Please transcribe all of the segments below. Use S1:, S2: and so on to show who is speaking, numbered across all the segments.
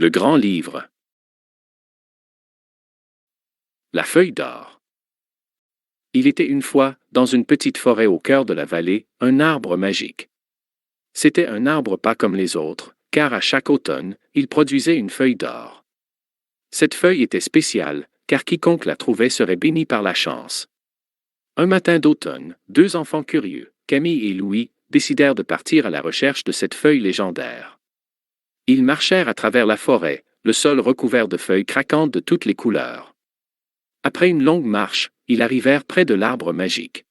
S1: Le grand livre. La feuille d'or. Il était une fois, dans une petite forêt au cœur de la vallée, un arbre magique. C'était un arbre pas comme les autres, car à chaque automne, il produisait une feuille d'or. Cette feuille était spéciale, car quiconque la trouvait serait béni par la chance. Un matin d'automne, deux enfants curieux, Camille et Louis, décidèrent de partir à la recherche de cette feuille légendaire. Ils marchèrent à travers la forêt, le sol recouvert de feuilles craquantes de toutes les couleurs. Après une longue marche, ils arrivèrent près de l'arbre magique.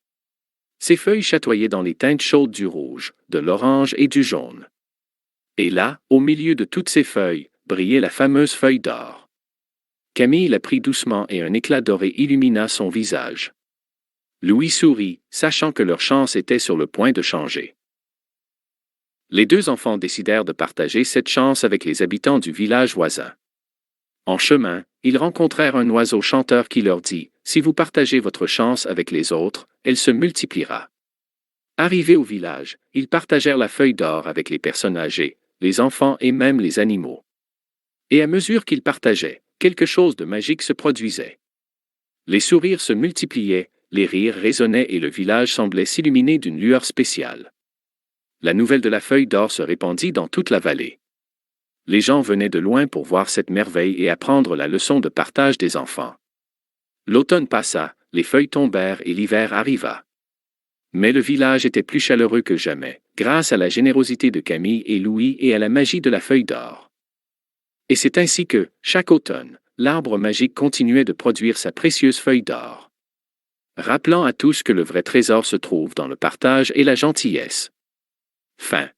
S1: Ces feuilles chatoyaient dans les teintes chaudes du rouge, de l'orange et du jaune. Et là, au milieu de toutes ces feuilles, brillait la fameuse feuille d'or. Camille la prit doucement et un éclat doré illumina son visage. Louis sourit, sachant que leur chance était sur le point de changer. Les deux enfants décidèrent de partager cette chance avec les habitants du village voisin. En chemin, ils rencontrèrent un oiseau chanteur qui leur dit « Si vous partagez votre chance avec les autres, elle se multipliera. » Arrivés au village, ils partagèrent la feuille d'or avec les personnes âgées, les enfants et même les animaux. Et à mesure qu'ils partageaient, quelque chose de magique se produisait. Les sourires se multipliaient, les rires résonnaient et le village semblait s'illuminer d'une lueur spéciale. La nouvelle de la feuille d'or se répandit dans toute la vallée. Les gens venaient de loin pour voir cette merveille et apprendre la leçon de partage des enfants. L'automne passa, les feuilles tombèrent et l'hiver arriva. Mais le village était plus chaleureux que jamais, grâce à la générosité de Camille et Louis et à la magie de la feuille d'or. Et c'est ainsi que, chaque automne, l'arbre magique continuait de produire sa précieuse feuille d'or. Rappelant à tous que le vrai trésor se trouve dans le partage et la gentillesse. Fin.